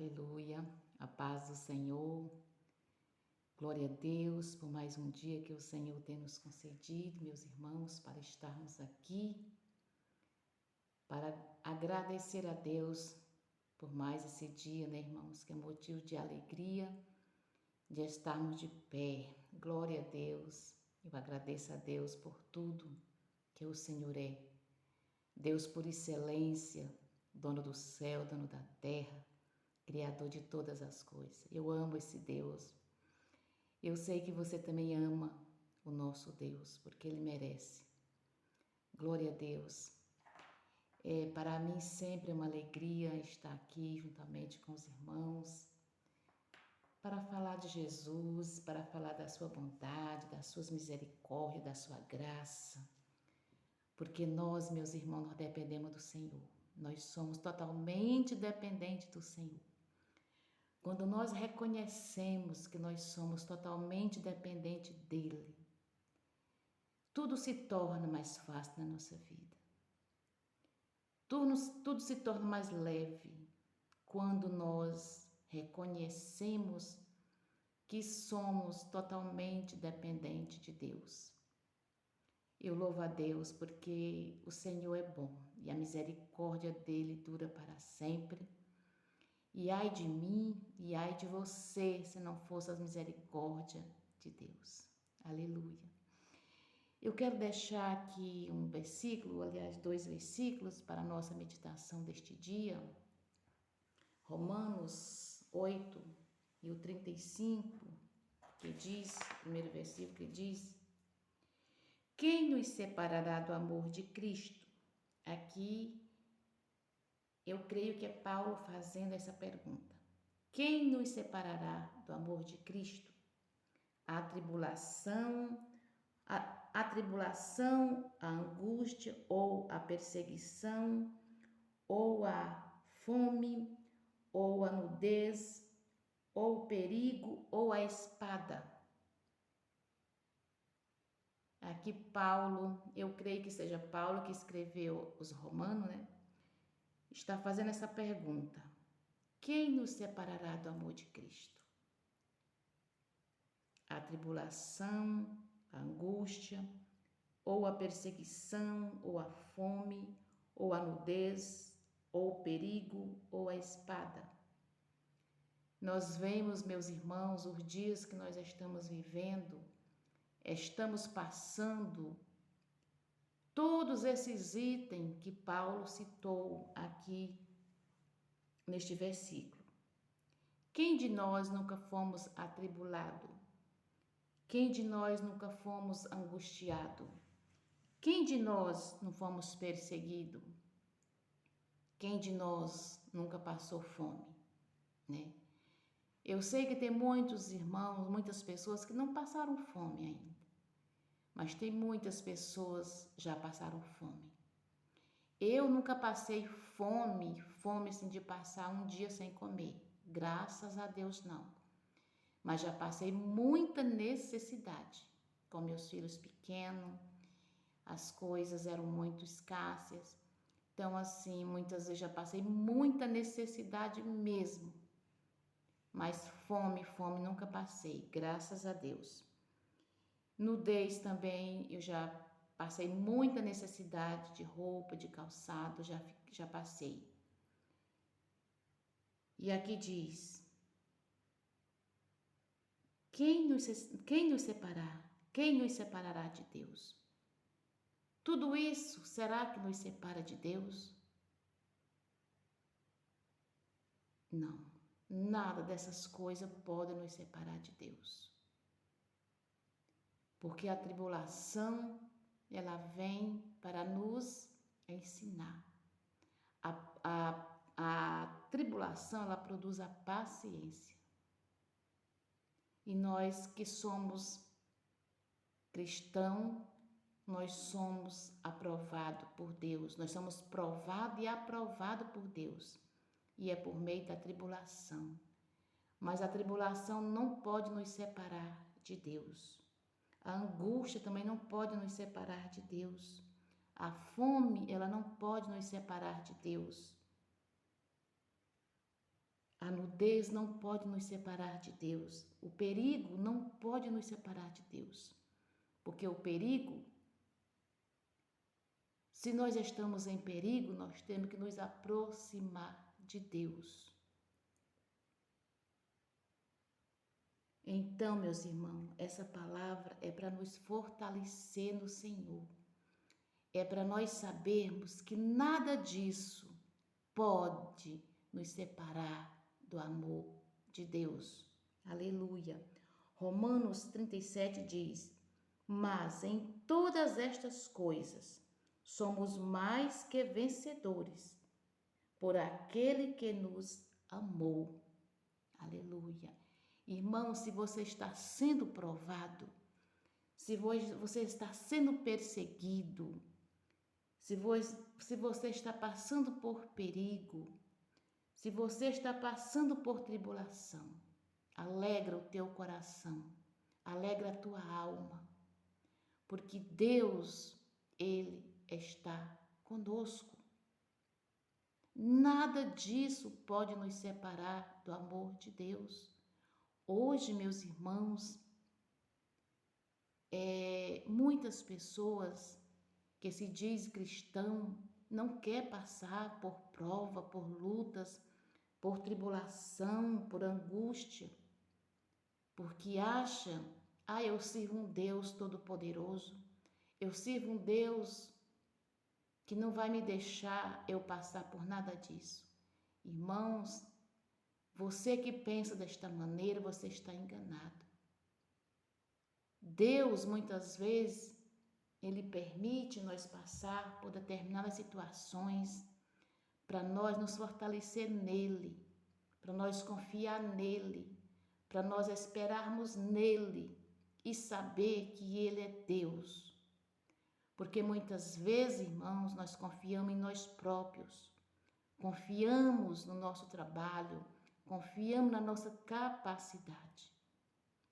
Aleluia, a paz do Senhor, glória a Deus por mais um dia que o Senhor tem nos concedido, meus irmãos, para estarmos aqui, para agradecer a Deus por mais esse dia, né, irmãos, que é motivo de alegria, de estarmos de pé. Glória a Deus, eu agradeço a Deus por tudo que o Senhor é, Deus por excelência, dono do céu, dono da terra, Criador de todas as coisas. Eu amo esse Deus. Eu sei que você também ama o nosso Deus, porque Ele merece. Glória a Deus. Para mim sempre é uma alegria estar aqui juntamente com os irmãos, para falar de Jesus, para falar da sua bondade, das suas misericórdias, da sua graça. Porque nós, meus irmãos, nós dependemos do Senhor. Nós somos totalmente dependentes do Senhor. Quando nós reconhecemos que nós somos totalmente dependentes dEle, tudo se torna mais fácil na nossa vida. Tudo se torna mais leve quando nós reconhecemos que somos totalmente dependentes de Deus. Eu louvo a Deus porque o Senhor é bom e a misericórdia dEle dura para sempre. E ai de mim e ai de você se não fosse a misericórdia de Deus. Aleluia. Eu quero deixar aqui um versículo, aliás, 2 versículos para a nossa meditação deste dia. Romanos 8 e o 35, que diz, primeiro versículo que diz: quem nos separará do amor de Cristo? Aqui eu creio que é Paulo fazendo essa pergunta. Quem nos separará do amor de Cristo? A tribulação, a angústia, ou a perseguição, ou a fome, ou a nudez, ou o perigo, ou a espada. Aqui Paulo, eu creio que seja Paulo que escreveu os Romanos, né? Está fazendo essa pergunta. Quem nos separará do amor de Cristo? A tribulação, a angústia, ou a perseguição, ou a fome, ou a nudez, ou o perigo, ou a espada. Nós vemos, meus irmãos, os dias que nós estamos vivendo, estamos passando todos esses itens que Paulo citou aqui neste versículo. Quem de nós nunca fomos atribulados? Quem de nós nunca fomos angustiados? Quem de nós não fomos perseguidos? Quem de nós nunca passou fome, né? Eu sei que tem muitos irmãos, muitas pessoas que não passaram fome ainda, mas tem muitas pessoas que já passaram fome. Eu nunca passei fome assim de passar um dia sem comer, graças a Deus não. Mas já passei muita necessidade com meus filhos pequenos, as coisas eram muito escassas. Então, assim, muitas vezes já passei muita necessidade mesmo. Mas fome nunca passei, graças a Deus. Nudez também, eu já passei muita necessidade de roupa, de calçado, já passei. E aqui diz: quem nos separar? Quem nos separará de Deus? Tudo isso, será que nos separa de Deus? Não, nada dessas coisas pode nos separar de Deus. Porque a tribulação, ela vem para nos ensinar. A tribulação, ela produz a paciência. E nós que somos cristãos, nós somos aprovados por Deus. Nós somos provados e aprovados por Deus. E é por meio da tribulação. Mas a tribulação não pode nos separar de Deus. A angústia também não pode nos separar de Deus. A fome, ela não pode nos separar de Deus. A A nudez não pode nos separar de Deus. O perigo não pode nos separar de Deus. Porque o perigo, se nós estamos em perigo, nós temos que nos aproximar de Deus. Então, meus irmãos, essa palavra é para nos fortalecer no Senhor. É para nós sabermos que nada disso pode nos separar do amor de Deus. Aleluia. Romanos 37 diz: mas em todas estas coisas somos mais que vencedores por aquele que nos amou. Aleluia. Irmão, se você está sendo provado, se você está sendo perseguido, se você está passando por perigo, se você está passando por tribulação, alegra o teu coração, alegra a tua alma, porque Deus, Ele está conosco. Nada disso pode nos separar do amor de Deus. Hoje, meus irmãos, muitas pessoas que se diz cristão não quer passar por prova, por lutas, por tribulação, por angústia, porque acha, eu sirvo um Deus todo-poderoso, eu sirvo um Deus que não vai me deixar eu passar por nada disso. Irmãos, você que pensa desta maneira, você está enganado. Deus, muitas vezes, Ele permite nós passar por determinadas situações para nós nos fortalecer nele, para nós confiar nele, para nós esperarmos nele e saber que Ele é Deus. Porque muitas vezes, irmãos, nós confiamos em nós próprios, confiamos no nosso trabalho, confiamos na nossa capacidade.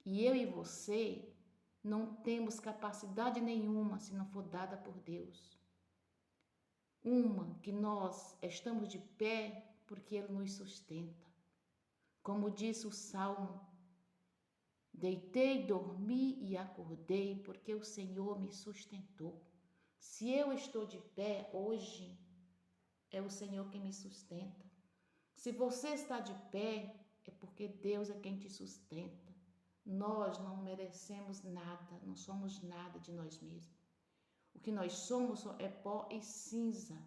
E eu e você não temos capacidade nenhuma se não for dada por Deus. Uma que nós estamos de pé porque Ele nos sustenta. Como disse o Salmo, deitei, dormi e acordei porque o Senhor me sustentou. Se eu estou de pé hoje, é o Senhor quem me sustenta. Se você está de pé, é porque Deus é quem te sustenta. Nós não merecemos nada, não somos nada de nós mesmos. O que nós somos é pó e cinza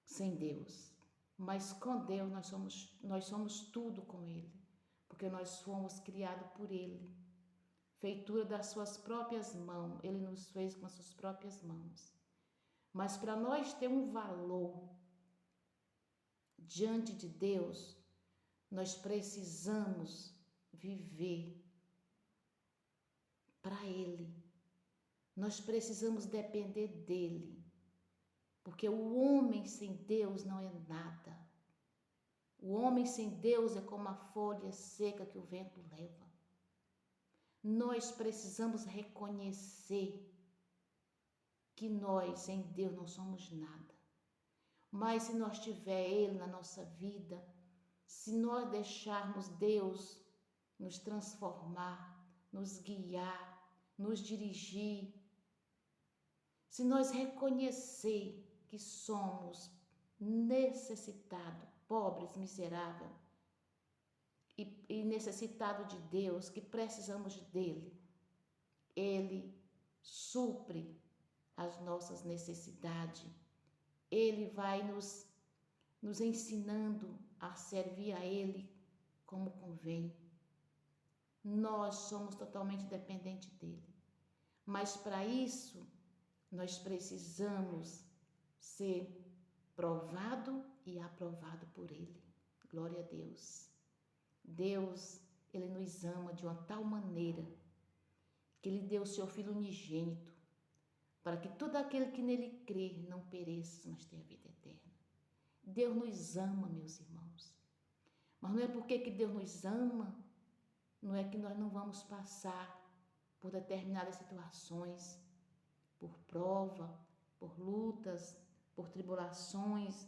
sem Deus. Mas com Deus nós somos tudo com Ele, porque nós fomos criados por Ele. Feitura das suas próprias mãos, Ele nos fez com as suas próprias mãos. Mas para nós ter um valor diante de Deus, nós precisamos viver para Ele. Nós precisamos depender dEle, porque o homem sem Deus não é nada. O homem sem Deus é como a folha seca que o vento leva. Nós precisamos reconhecer que nós sem Deus não somos nada. Mas se nós tiver Ele na nossa vida, se nós deixarmos Deus nos transformar, nos guiar, nos dirigir, se nós reconhecer que somos necessitados, pobres, miseráveis e necessitados de Deus, que precisamos dEle, Ele supre as nossas necessidades. Ele vai nos ensinando a servir a Ele como convém. Nós somos totalmente dependentes dEle. Mas para isso, nós precisamos ser provado e aprovado por Ele. Glória a Deus. Deus, Ele nos ama de uma tal maneira que Ele deu o seu Filho unigênito para que todo aquele que nele crer não pereça, mas tenha vida eterna. Deus nos ama, meus irmãos. Mas não é porque que Deus nos ama, não é que nós não vamos passar por determinadas situações, por prova, por lutas, por tribulações,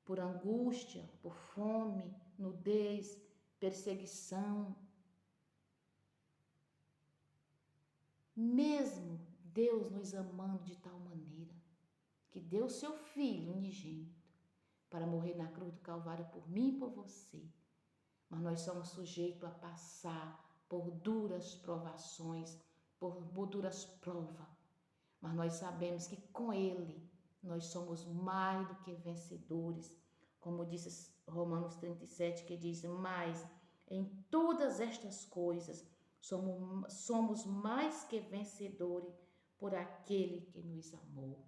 por angústia, por fome, nudez, perseguição. Mesmo Deus nos amando de tal maneira que deu seu Filho unigênito para morrer na cruz do Calvário por mim e por você. Mas nós somos sujeitos a passar por duras provações, por duras provas. Mas nós sabemos que com Ele nós somos mais do que vencedores. Como disse Romanos 37, que diz, mas em todas estas coisas somos mais que vencedores por aquele que nos amou.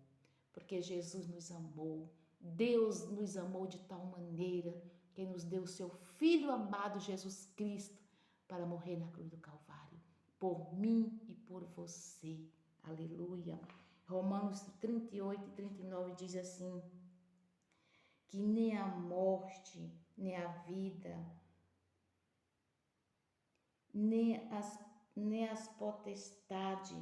Porque Jesus nos amou, Deus nos amou de tal maneira que nos deu o seu Filho amado Jesus Cristo para morrer na cruz do Calvário, por mim e por você. Aleluia. Romanos 38 e 39 diz assim, que nem a morte, nem a vida, nem as potestades,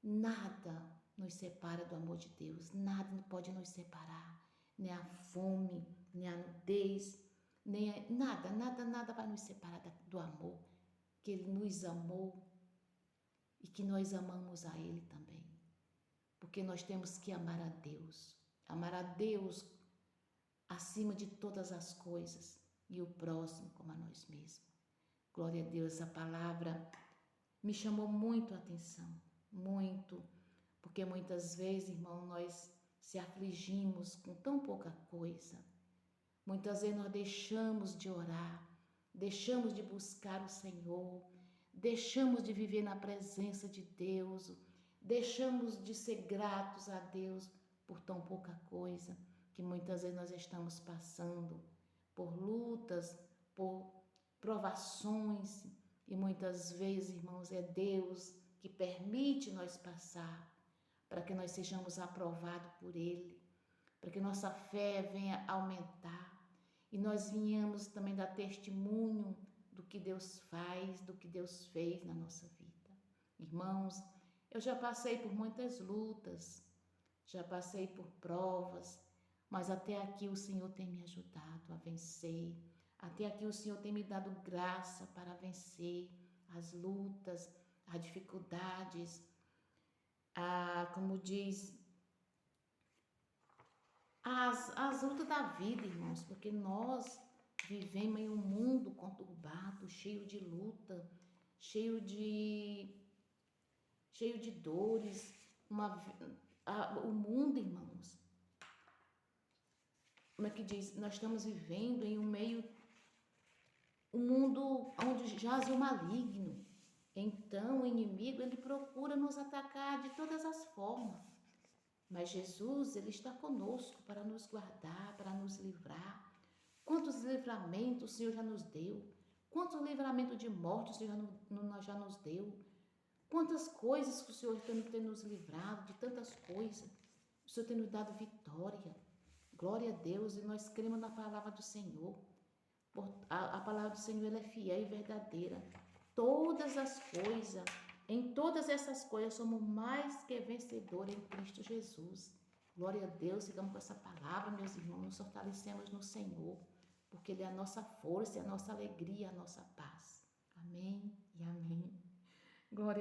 nada nos separa do amor de Deus, nada pode nos separar, nem a fome, nem a nudez, nada vai nos separar do amor, que Ele nos amou e que nós amamos a Ele também, porque nós temos que amar a Deus acima de todas as coisas e o próximo como a nós mesmos. Glória a Deus, essa palavra me chamou muito a atenção, muito, porque muitas vezes, irmão, nós se afligimos com tão pouca coisa. Muitas vezes nós deixamos de orar, deixamos de buscar o Senhor, deixamos de viver na presença de Deus, deixamos de ser gratos a Deus por tão pouca coisa, que muitas vezes nós estamos passando por lutas, por provações, e muitas vezes, irmãos, é Deus que permite nós passar para que nós sejamos aprovados por Ele, para que nossa fé venha aumentar e nós venhamos também dar testemunho do que Deus faz, do que Deus fez na nossa vida. Irmãos, eu já passei por muitas lutas, já passei por provas, mas até aqui o Senhor tem me ajudado a vencer. Até aqui o Senhor tem me dado graça para vencer as lutas, as dificuldades, como diz, as lutas da vida, irmãos, porque nós vivemos em um mundo conturbado, cheio de luta, cheio de dores, o mundo, irmãos, como é que diz? Nós estamos vivendo em um mundo onde jaz o maligno. Então o inimigo, ele procura nos atacar de todas as formas. Mas Jesus, ele está conosco para nos guardar, para nos livrar. Quantos livramentos o Senhor já nos deu? Quantos livramentos de morte o Senhor já nos deu? Quantas coisas que o Senhor tem nos livrado, de tantas coisas. O Senhor tem nos dado vitória. Glória a Deus, e nós cremos na palavra do Senhor. A palavra do Senhor, ela é fiel e verdadeira. Todas as coisas, em todas essas coisas, somos mais que vencedores em Cristo Jesus. Glória a Deus, sigamos com essa palavra, meus irmãos, nos fortalecemos no Senhor, porque Ele é a nossa força, a nossa alegria, a nossa paz. Amém e amém. Glória a Deus.